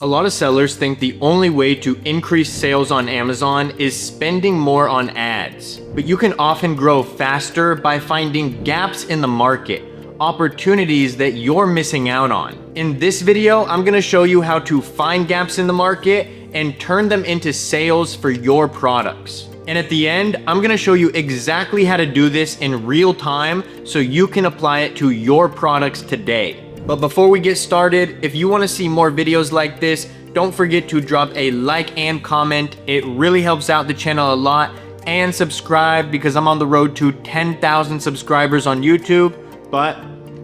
A lot of sellers think the only way to increase sales on Amazon is spending more on ads. But you can often grow faster by finding gaps in the market, opportunities that you're missing out on. In this video, I'm gonna show you how to find gaps in the market and turn them into sales for your products. And at the end, I'm gonna show you exactly how to do this in real time so you can apply it to your products today. But before we get started, if you wanna see more videos like this, don't forget to drop a like and comment. It really helps out the channel a lot. And subscribe because I'm on the road to 10,000 subscribers on YouTube. But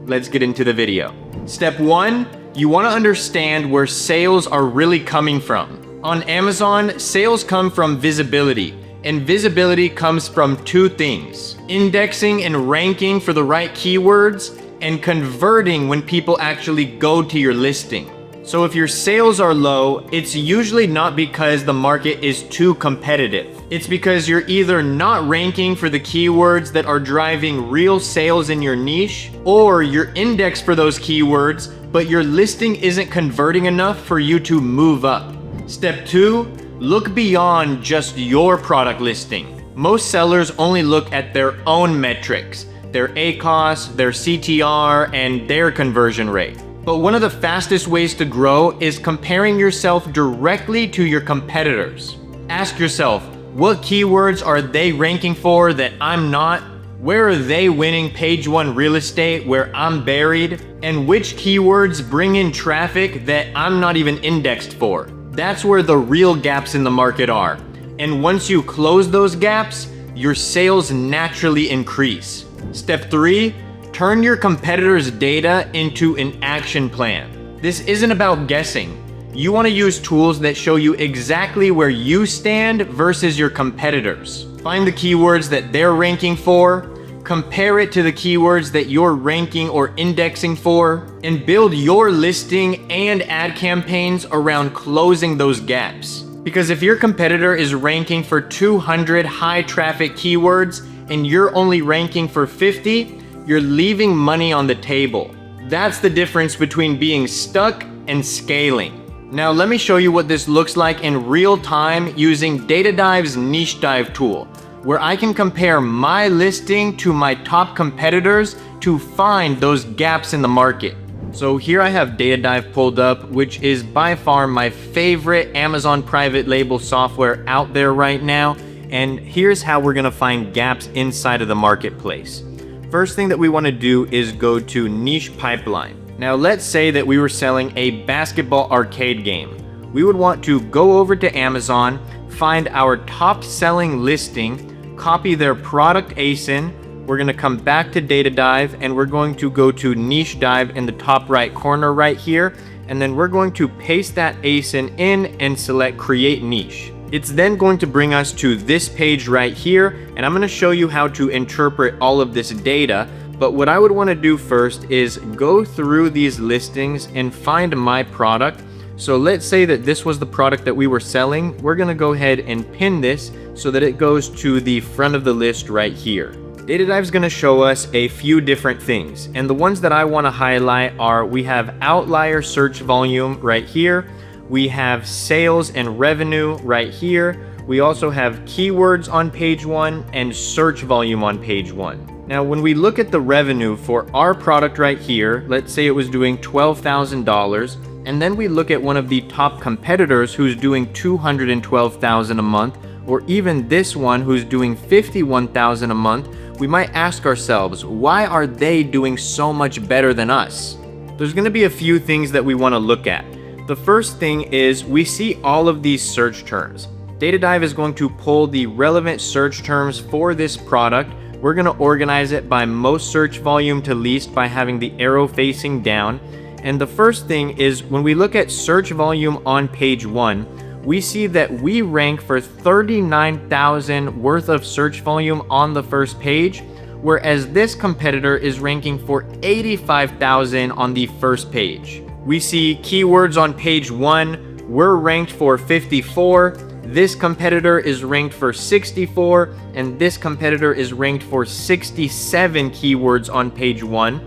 let's get into the video. Step 1, you wanna understand where sales are really coming from. On Amazon, sales come from visibility. And visibility comes from two things: indexing and ranking for the right keywords, and converting when people actually go to your listing. So if your sales are low, it's usually not because the market is too competitive. It's because you're either not ranking for the keywords that are driving real sales in your niche, or you're indexed for those keywords, but your listing isn't converting enough for you to move up. Step 2, look beyond just your product listing. Most sellers only look at their own metrics, their ACoS, their CTR, and their conversion rate. But one of the fastest ways to grow is comparing yourself directly to your competitors. Ask yourself, what keywords are they ranking for that I'm not? Where are they winning page 1 real estate where I'm buried? And which keywords bring in traffic that I'm not even indexed for? That's where the real gaps in the market are. And once you close those gaps, your sales naturally increase. Step 3, turn your competitors' data into an action plan. This isn't about guessing. You want to use tools that show you exactly where you stand versus your competitors. Find the keywords that they're ranking for, compare it to the keywords that you're ranking or indexing for, and build your listing and ad campaigns around closing those gaps. Because if your competitor is ranking for 200 high traffic keywords and you're only ranking for 50, you're leaving money on the table. That's the difference between being stuck and scaling. Now let me show you what this looks like in real time using DataDive's Niche Dive tool, where I can compare my listing to my top competitors to find those gaps in the market. So here I have DataDive pulled up, which is by far my favorite Amazon private label software out there right now. And here's how we're gonna find gaps inside of the marketplace. First thing that we wanna do is go to Niche Pipeline. Now let's say that we were selling a basketball arcade game. We would want to go over to Amazon, find our top selling listing, copy their product ASIN. We're gonna come back to DataDive and we're going to go to Niche Dive in the top right corner right here. And then we're going to paste that ASIN in and select Create Niche. It's then going to bring us to this page right here, and I'm gonna show you how to interpret all of this data. But what I would wanna do first is go through these listings and find my product. So let's say that this was the product that we were selling. We're gonna go ahead and pin this so that it goes to the front of the list right here. DataDive's gonna show us a few different things, and the ones that I wanna highlight are, we have outlier search volume right here. We have sales and revenue right here. We also have keywords on page 1 and search volume on page 1. Now, when we look at the revenue for our product right here, let's say it was doing $12,000, and then we look at one of the top competitors who's doing $212,000 a month, or even this one who's doing $51,000 a month, we might ask ourselves, why are they doing so much better than us? There's gonna be a few things that we wanna look at. The first thing is we see all of these search terms. DataDive is going to pull the relevant search terms for this product. We're going to organize it by most search volume to least by having the arrow facing down. And the first thing is when we look at search volume on page 1, we see that we rank for 39,000 worth of search volume on the first page, whereas this competitor is ranking for 85,000 on the first page. We see keywords on page 1, we're ranked for 54, this competitor is ranked for 64, and this competitor is ranked for 67 keywords on page 1.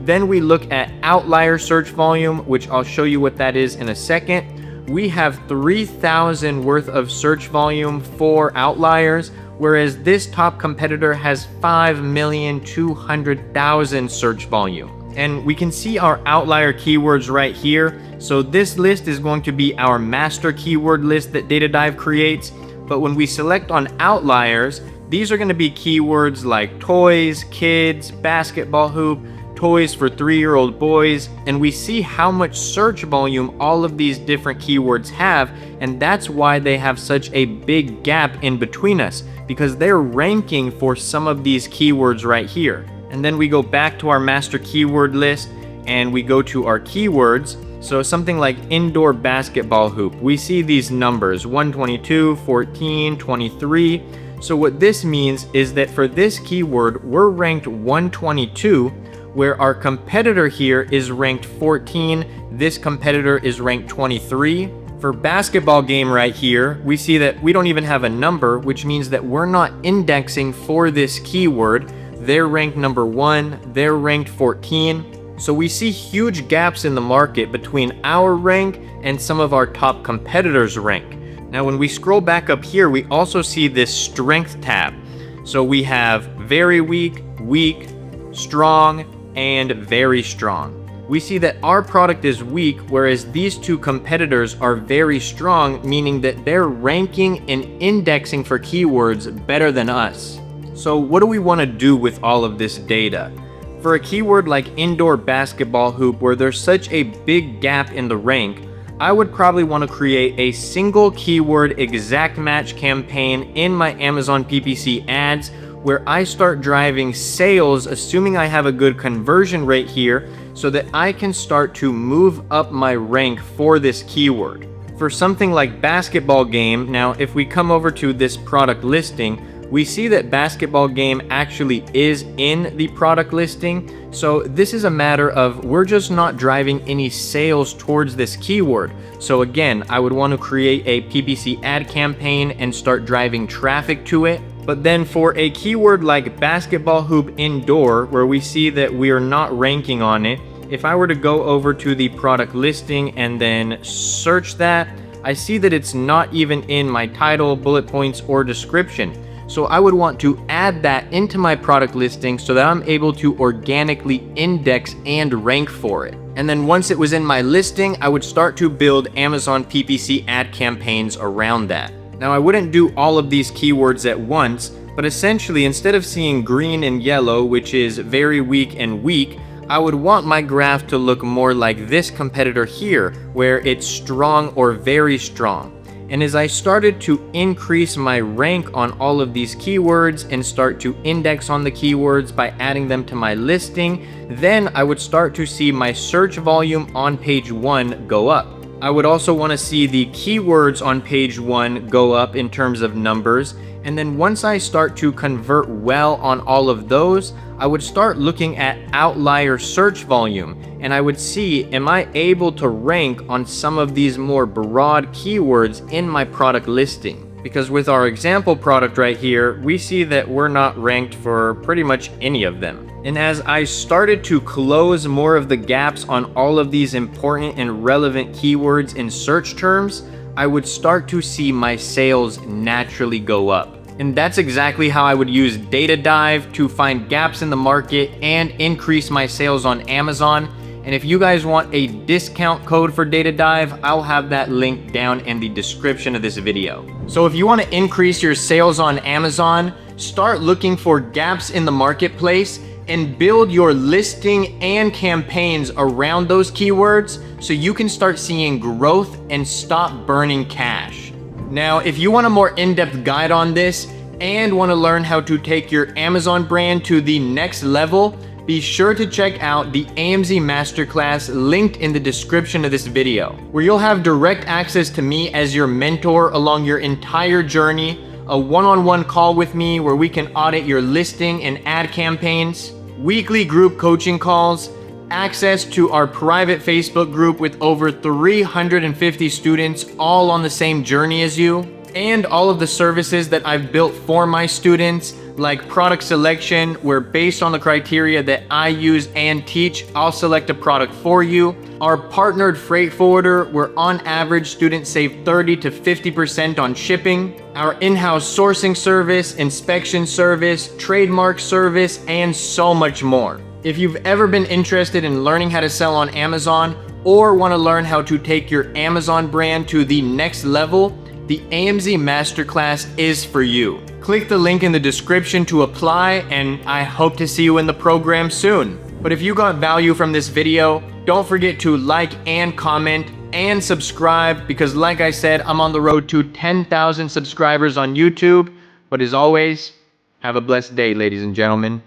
Then we look at outlier search volume, which I'll show you what that is in a second. we have 3,000 worth of search volume for outliers, whereas this top competitor has 5,200,000 search volume. And we can see our outlier keywords right here. So this list is going to be our master keyword list that DataDive creates. But when we select on outliers, these are going to be keywords like toys, kids, basketball hoop, toys for 3-year-old boys, and we see how much search volume all of these different keywords have, and that's why they have such a big gap in between us, because they're ranking for some of these keywords right here. And then we go back to our master keyword list and we go to our keywords. So something like indoor basketball hoop, we see these numbers 122, 14, 23. So what this means is that for this keyword, we're ranked 122, where our competitor here is ranked 14, this competitor is ranked 23. For basketball game right here, we see that we don't even have a number, which means that we're not indexing for this keyword. They're ranked number 1, they're ranked 14. So we see huge gaps in the market between our rank and some of our top competitors' rank. Now when we scroll back up here, we also see this strength tab. So we have very weak, weak, strong, and very strong. We see that our product is weak, whereas these two competitors are very strong, meaning that they're ranking and indexing for keywords better than us. So what do we want to do with all of this data? For a keyword like indoor basketball hoop, where there's such a big gap in the rank, I would probably want to create a single keyword exact match campaign in my Amazon PPC ads, where I start driving sales, assuming I have a good conversion rate here, so that I can start to move up my rank for this keyword. For something like basketball game, now if we come over to this product listing, we see that basketball game actually is in the product listing. So this is a matter of we're just not driving any sales towards this keyword. So again, I would want to create a PPC ad campaign and start driving traffic to it. But then for a keyword like basketball hoop indoor, where we see that we are not ranking on it, if I were to go over to the product listing and then search that, I see that it's not even in my title, bullet points, or description. So I would want to add that into my product listing so that I'm able to organically index and rank for it. And then once it was in my listing, I would start to build Amazon PPC ad campaigns around that. Now I wouldn't do all of these keywords at once, but essentially instead of seeing green and yellow, which is very weak and weak, I would want my graph to look more like this competitor here, where it's strong or very strong. And as I started to increase my rank on all of these keywords and start to index on the keywords by adding them to my listing, then I would start to see my search volume on page 1 go up. I would also want to see the keywords on page 1 go up in terms of numbers. And then once I start to convert well on all of those, I would start looking at outlier search volume, and I would see, am I able to rank on some of these more broad keywords in my product listing? Because with our example product right here, we see that we're not ranked for pretty much any of them. And as I started to close more of the gaps on all of these important and relevant keywords in search terms, I would start to see my sales naturally go up. And that's exactly how I would use DataDive to find gaps in the market and increase my sales on Amazon. And if you guys want a discount code for DataDive, I'll have that link down in the description of this video. So if you want to increase your sales on Amazon, start looking for gaps in the marketplace and build your listing and campaigns around those keywords so you can start seeing growth and stop burning cash. Now, if you want a more in-depth guide on this and want to learn how to take your Amazon brand to the next level, be sure to check out the AMZ Masterclass linked in the description of this video, where you'll have direct access to me as your mentor along your entire journey, a one-on-one call with me where we can audit your listing and ad campaigns, weekly group coaching calls, access to our private Facebook group with over 350 students all on the same journey as you, and all of the services that I've built for my students, like product selection, where based on the criteria that I use and teach, I'll select a product for you. Our partnered freight forwarder, where on average students save 30 to 50% on shipping. Our in-house sourcing service, inspection service, trademark service, and so much more. If you've ever been interested in learning how to sell on Amazon or want to learn how to take your Amazon brand to the next level, the AMZ Masterclass is for you. Click the link in the description to apply, and I hope to see you in the program soon. But if you got value from this video, don't forget to like and comment and subscribe, because like I said, I'm on the road to 10,000 subscribers on YouTube. But as always, have a blessed day, ladies and gentlemen.